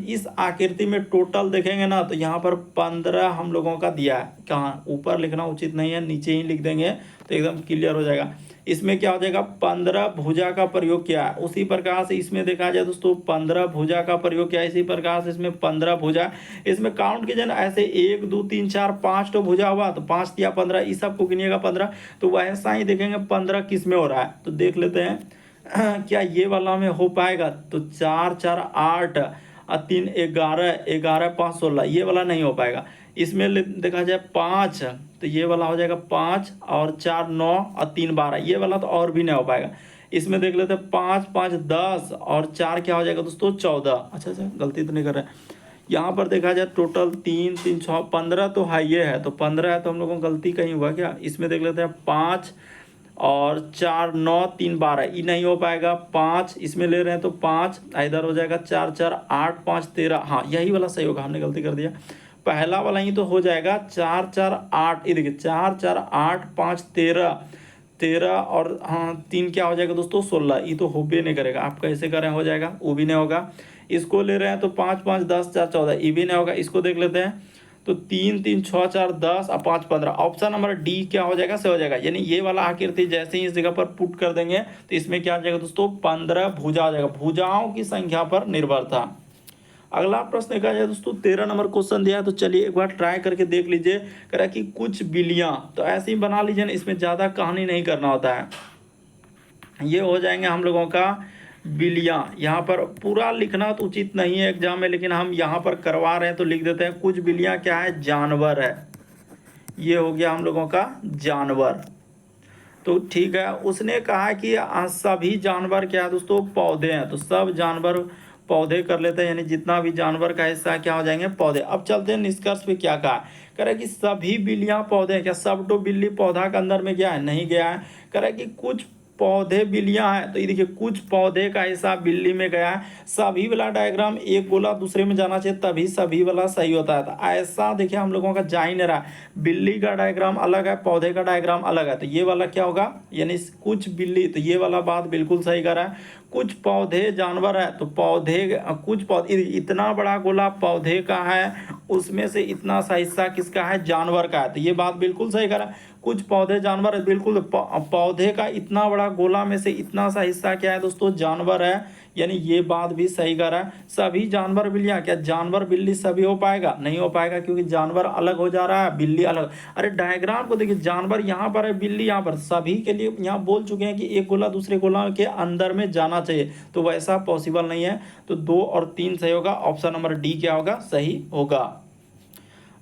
[SPEAKER 1] इस आकृति में टोटल देखेंगे ना, तो यहाँ पर 15 हम लोगों का दिया है। कहाँ, ऊपर लिखना उचित नहीं है, नीचे ही लिख देंगे तो एकदम क्लियर हो जाएगा। इसमें क्या हो जाएगा, 15 भुजा का प्रयोग किया है। उसी प्रकार से इसमें देखा जाए दोस्तों 15 भुजा का प्रयोग किया है। इसी प्रकार से इसमें 15 भुजा, इसमें काउंट कीजिए ना, ऐसे 1 2 3 4 5 तो भुजा हुआ, तो 5 या 15, इस सबको गिनिएगा 15। तो वैसा ही देखेंगे 15 किस में हो रहा है, तो देख लेते हैं क्या ये वाला में हो पाएगा। तो 4 4 8 और 3 11, 11 5 16, ये वाला नहीं हो पाएगा। इसमें देखा जाए 5, तो ये वाला हो जाएगा 5, और 4 9 और 3 12, ये वाला तो और भी नहीं हो पाएगा। इसमें देख लेते हैं 5 5 10 और 4 क्या हो जाएगा दोस्तों, 14। अच्छा गलती तो नहीं कर रहे हैं। यहाँ पर देखा जाए टोटल 3 3 6 15 तो है, ये है तो 15 है, तो हम लोगों को गलती कहीं हुआ क्या। इसमें देख लेते हैं 5 और 4 9 3 12, ये नहीं हो पाएगा। 5 इसमें ले रहे हैं तो 5 इधर हो जाएगा, 4 4 8 5 13, हाँ यही वाला सही होगा, हमने गलती कर दिया। पहला वाला ही तो हो जाएगा 4 4 8, ये देखिए 4 4 8 5 13 13, और हाँ 3 क्या हो जाएगा दोस्तों 16, ये तो हो भी नहीं करेगा। आप कैसे करें, हो जाएगा, वो भी नहीं होगा। इसको ले रहे हैं तो 5 5 10 4 14 ये भी नहीं होगा। इसको देख लेते हैं तो 3 3 6 4 10 और 5 15। ऑप्शन नंबर डी क्या हो जाएगा, सही हो जाएगा। यानी ये वाला आकृति जैसे ही इस जगह पर पुट कर देंगे तो इसमें क्या आ जाएगा दोस्तों, 15 भुजा आ जाएगा। भुजाओं की संख्या पर निर्भर था। अगला प्रश्न देखा जाए दोस्तों 13 नंबर क्वेश्चन दिया है, तो चलिए एक बार ट्राई करके देख लीजिए। कह रहा है कि कुछ बिल्लियां, तो ऐसे ही बना लीजिए ना, इसमें ज़्यादा कहानी नहीं करना होता है। ये हो जाएंगे हम लोगों का बिल्लियां। यहाँ पर पूरा लिखना तो उचित नहीं है एग्जाम में, लेकिन हम यहाँ पर करवा रहे हैं तो लिख देते हैं कुछ बिल्लियां क्या है, जानवर है। ये हो गया हम लोगों का जानवर। तो ठीक है, उसने कहा कि सभी जानवर क्या है दोस्तों, पौधे हैं। तो सब जानवर पौधे कर लेते हैं, यानी जितना भी जानवर का हिस्सा क्या हो जाएंगे, पौधे। अब चलते हैं निष्कर्ष पे क्या कहा। कह रहा है कि सभी बिल्लियां पौधे हैं। क्या सब तो बिल्ली पौधा के अंदर में गया है, नहीं गया है। कह रहा है कि कुछ पौधे बिल्लियां हैं, तो ये देखिए कुछ पौधे का हिस्सा बिल्ली में गया है। सभी वाला डायग्राम एक गोला दूसरे में जाना चाहिए, तभी सभी वाला सही होता है। तो ऐसा देखिए हम लोगों का जा ही नहीं रहा। बिल्ली का डायग्राम अलग है, पौधे का डायग्राम अलग है, तो ये वाला क्या होगा, यानी कुछ बिल्ली, तो ये वाला बात बिल्कुल सही कर रहा है। कुछ पौधे जानवर है, तो पौधे कुछ पौधे, इतना बड़ा गोला पौधे का है, उसमें से इतना सा हिस्सा किसका है, जानवर का है। तो ये बात बिल्कुल सही करा। कुछ पौधे जानवर है, बिल्कुल पौधे का इतना बड़ा गोला में से इतना सा हिस्सा क्या है दोस्तों, जानवर है। यानी ये बात भी सही करा है। सभी जानवर बिल्लियां, क्या जानवर बिल्ली सभी हो पाएगा, नहीं हो पाएगा, क्योंकि जानवर अलग हो जा रहा है, बिल्ली अलग। अरे डायग्राम को देखिए, जानवर यहाँ पर है, बिल्ली यहाँ पर, सभी के लिए यहाँ बोल चुके हैं कि एक गोला दूसरे गोला के अंदर में जाना चाहिए, तो वैसा पॉसिबल नहीं है। तो 2 और 3 सही होगा। ऑप्शन नंबर डी क्या होगा, सही होगा।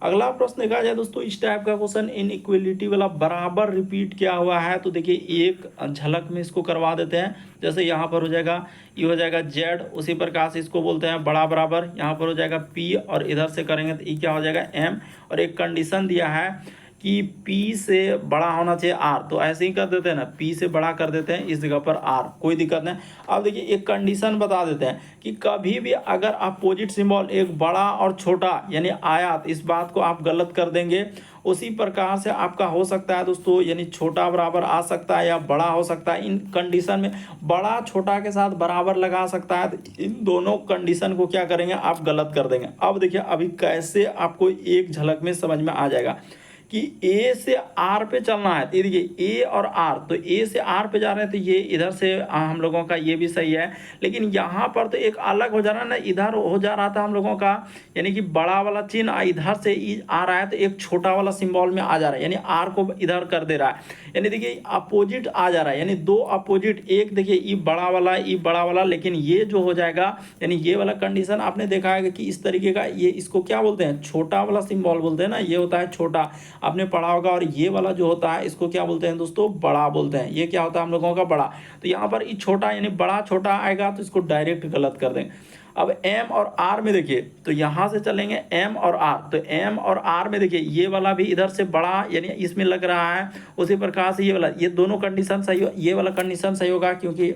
[SPEAKER 1] अगला प्रश्न देखा जाए दोस्तों, इस टाइप का क्वेश्चन इनइक्वलिटी वाला बराबर रिपीट किया हुआ है, तो देखिए एक झलक में इसको करवा देते हैं। जैसे यहाँ पर हो जाएगा, ये हो जाएगा जेड, उसी प्रकार से इसको बोलते हैं बड़ा बराबर। यहाँ पर हो जाएगा पी, और इधर से करेंगे तो ये क्या हो जाएगा, एम। और एक कंडीशन दिया है कि P से बड़ा होना चाहिए R, तो ऐसे ही कर देते हैं ना, P से बड़ा कर देते हैं इस जगह पर R, कोई दिक्कत नहीं। अब देखिए एक कंडीशन बता देते हैं कि कभी भी अगर अपोजिट सिंबल एक बड़ा और छोटा यानी आया, इस बात को आप गलत कर देंगे। उसी प्रकार से आपका हो सकता है दोस्तों, यानी छोटा बराबर आ सकता है या बड़ा हो सकता है। इन कंडीशन में बड़ा छोटा के साथ बराबर लगा सकता है, तो इन दोनों कंडीशन को क्या करेंगे, आप गलत कर देंगे। अब देखिए अभी कैसे आपको एक झलक में समझ में आ जाएगा कि ए से आर पे चलना है। तो देखिए ए और आर, तो ए से आर पे जा रहे हैं, तो ये इधर से हम लोगों का ये भी सही है। लेकिन यहाँ पर तो एक अलग हो जा रहा है ना, इधर हो जा रहा था हम लोगों का, यानी कि बड़ा वाला चिन्ह इधर से आ रहा है, तो एक छोटा वाला सिंबल में आ जा रहा है, यानी आर को इधर कर दे रहा है। यानी देखिए अपोजिट आ जा रहा है, यानी दो अपोजिट, एक देखिए ई बड़ा वाला, लेकिन ये जो हो जाएगा, यानी ये वाला कंडीशन आपने देखा है कि इस तरीके का, ये इसको क्या बोलते हैं, छोटा वाला सिंबल बोलते हैं ना, ये होता है छोटा, आपने पढ़ा होगा। और ये वाला जो होता है इसको क्या बोलते हैं दोस्तों, बड़ा बोलते हैं। ये क्या होता है हम लोगों का, बड़ा। तो यहाँ पर ये छोटा यानी बड़ा छोटा आएगा, तो इसको डायरेक्ट गलत कर देंगे। अब एम और आर में देखिए, तो यहाँ से चलेंगे एम और आर, तो एम और आर में देखिए ये वाला भी इधर से बड़ा यानी इसमें लग रहा है, उसी प्रकार से ये वाला, ये दोनों कंडीशन सही हो, ये वाला कंडीशन सही होगा, क्योंकि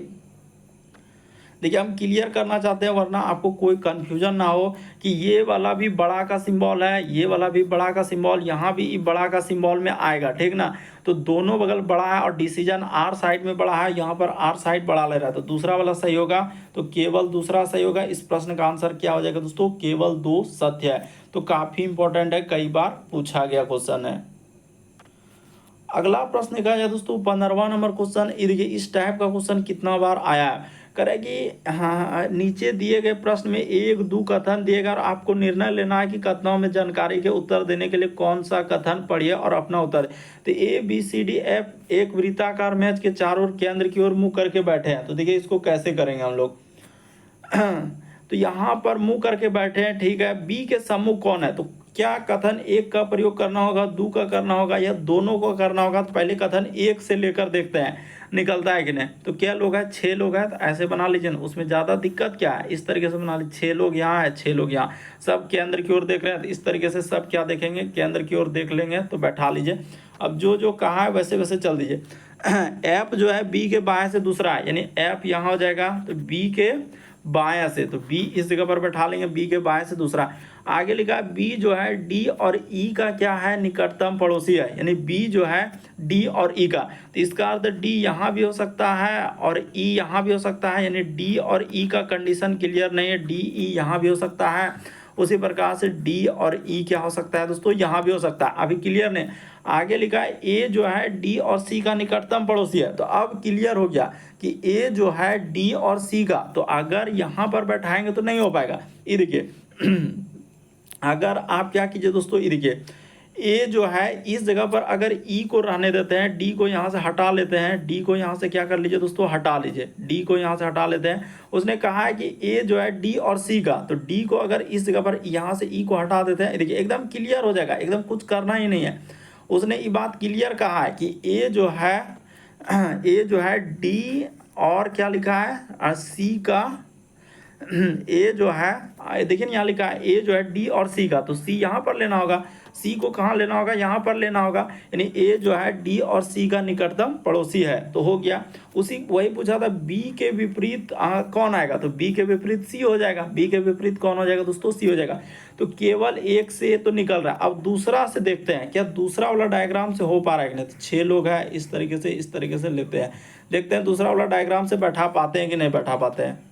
[SPEAKER 1] देखिए हम क्लियर करना चाहते हैं, वरना आपको कोई कंफ्यूजन ना हो कि ये वाला भी बड़ा का सिंबल है, ये वाला भी बड़ा का सिंबल, यहाँ भी बड़ा का सिंबल में आएगा, ठीक ना। तो दोनों बगल बड़ा है और डिसीजन आर साइड में बड़ा है, यहाँ पर आर साइड बड़ा ले रहा है, तो दूसरा वाला सही होगा। तो केवल दूसरा सही होगा। इस प्रश्न का आंसर क्या हो जाएगा दोस्तों, केवल 2 सत्य है। तो काफी इंपॉर्टेंट है, कई बार पूछा गया क्वेश्चन है। अगला प्रश्न देखा जाए दोस्तों 15वां नंबर क्वेश्चन, देखिए इस टाइप का क्वेश्चन कितना बार आया है। करे कि हाँ, नीचे दिए गए प्रश्न में 1 2 कथन दिएगा और आपको निर्णय लेना है कि कथनों में जानकारी के उत्तर देने के लिए कौन सा कथन पढ़िए और अपना उत्तर। तो ABCDF एक वृत्ताकार मैच के चारों ओर केंद्र की ओर मुंह करके बैठे हैं। तो देखिए इसको कैसे करेंगे हम लोग। तो यहाँ पर मुंह करके बैठे हैं, ठीक है। बी के सम्मुख कौन है, तो क्या कथन 1 का प्रयोग करना होगा, 2 का करना होगा या दोनों को करना होगा। तो पहले कथन 1 से लेकर देखते हैं निकलता है कि नहीं। तो क्या लोग हैं, 6 लोग हैं, तो ऐसे बना लीजिए ना, उसमें ज़्यादा दिक्कत क्या है, इस तरीके से बना लीजिए। 6 लोग यहाँ है, 6 लोग यहाँ, सब केंद्र की ओर देख रहे हैं, तो इस तरीके से सब क्या देखेंगे, केंद्र की ओर देख लेंगे, तो बैठा लीजिए। अब जो जो कहा है वैसे वैसे चल दीजिए। एफ जो है बी के बाएं से दूसरा है, यानी एफ यहाँ हो जाएगा, तो बी के बायां से, तो बी इस जगह पर बैठा लेंगे, बी के बाएं से दूसरा। आगे लिखा है बी जो है डी और ई का क्या है, निकटतम पड़ोसी है, यानी बी जो है डी और ई का, तो इसका अर्थ डी यहाँ भी हो सकता है और ई यहाँ भी हो सकता है, यानी डी और ई का कंडीशन क्लियर नहीं है, डी ई यहाँ भी हो सकता है। उसी प्रकार से डी और ई क्या हो सकता है दोस्तों, यहाँ भी हो सकता है, अभी क्लियर नहीं। आगे लिखा है ए जो है डी और सी का निकटतम पड़ोसी है, तो अब क्लियर हो गया कि ए जो है डी और सी का, तो अगर यहाँ पर बैठाएंगे तो नहीं हो पाएगा। ये देखिए अगर आप क्या कीजिए दोस्तों, ये देखिए ए जो है इस जगह पर अगर ई को रहने देते हैं, डी को यहाँ से हटा लेते हैं, डी को यहाँ से क्या कर लीजिए दोस्तों, हटा लीजिए, डी को यहाँ से हटा लेते हैं। उसने कहा है कि ए जो है डी और सी का, तो डी को अगर इस जगह पर यहाँ से ई को हटा देते हैं, देखिए एकदम क्लियर हो जाएगा, एकदम कुछ करना ही नहीं है। उसने ये बात क्लियर कहा है कि ए जो है डी और क्या लिखा है सी का, ए जो है देखिए यहाँ लिखा है ए जो है डी और सी का, तो सी यहाँ पर लेना होगा, सी को कहाँ लेना होगा, यहाँ पर लेना होगा, यानी ए जो है डी और सी का निकटतम पड़ोसी है, तो हो गया। उसी वही पूछा था बी के विपरीत कौन आएगा, तो बी के विपरीत सी हो जाएगा, बी के विपरीत कौन हो जाएगा दोस्तों, सी हो जाएगा। तो केवल एक से तो निकल रहा है। अब दूसरा से देखते हैं क्या दूसरा वाला डायग्राम से हो पा रहा है कि नहीं, तो 6 लोग हैं, इस तरीके से लेते हैं, देखते हैं दूसरा वाला डायग्राम से बैठा पाते हैं कि नहीं बैठा पाते हैं।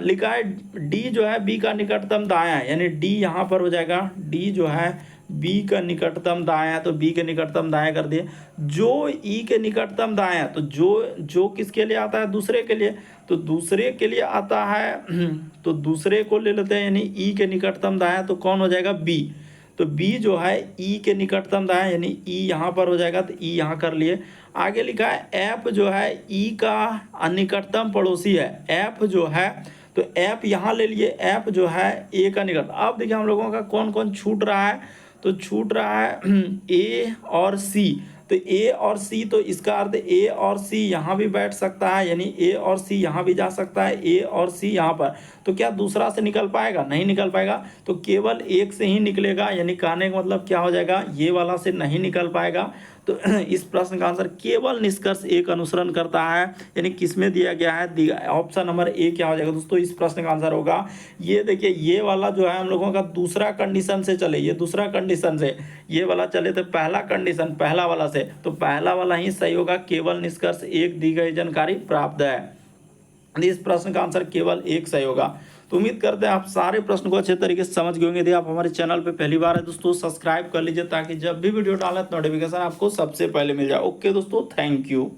[SPEAKER 1] लिखा है डी जो है बी का निकटतम दायां है, यानी डी यहाँ पर हो जाएगा, डी जो है बी का निकटतम दायां है, तो बी के निकटतम दायां कर दिए। जो ई के निकटतम दायां है, तो जो किसके लिए आता है, दूसरे के लिए, तो दूसरे के लिए आता है, तो दूसरे को ले लेते हैं, यानी ई के निकटतम दायां, तो कौन हो जाएगा, बी। तो बी जो है ई के निकटतम दायां, यानी ई यहाँ पर हो जाएगा, तो ई यहाँ कर लिए। आगे लिखा है एफ जो है ई का निकटतम पड़ोसी है, एफ जो है, तो एफ यहाँ ले लिए, एफ जो है ए का निकट। अब देखिए हम लोगों का कौन कौन छूट रहा है, तो छूट रहा है ए और सी, तो ए और सी, तो इसका अर्थ ए और सी यहाँ भी बैठ सकता है, यानी ए और सी यहाँ भी जा सकता है, ए और सी यहाँ पर, तो क्या दूसरा से निकल पाएगा, नहीं निकल पाएगा, तो केवल एक से ही निकलेगा, यानी कहने का मतलब क्या हो जाएगा, ये वाला से नहीं निकल पाएगा। तो इस प्रश्न का आंसर केवल निष्कर्ष एक अनुसरण करता है, यानी किसमें दिया गया है, ऑप्शन नंबर ए क्या हो जाएगा दोस्तों, इस प्रश्न का आंसर होगा। ये देखिए ये वाला जो है हम लोगों का दूसरा कंडीशन से चले, ये दूसरा कंडीशन से, ये वाला चले तो पहला कंडीशन पहला वाला से, तो पहला वाला ही सही होगा, केवल निष्कर्ष एक दी गई जानकारी प्राप्त है। इस प्रश्न का आंसर केवल एक सही होगा। तो उम्मीद करते हैं आप सारे प्रश्न को अच्छे तरीके से समझ गए होंगे। यदि आप हमारे चैनल पे पहली बार है दोस्तों, सब्सक्राइब कर लीजिए ताकि जब भी वीडियो डालें नोटिफिकेशन आपको सबसे पहले मिल जाए। ओके दोस्तों, थैंक यू।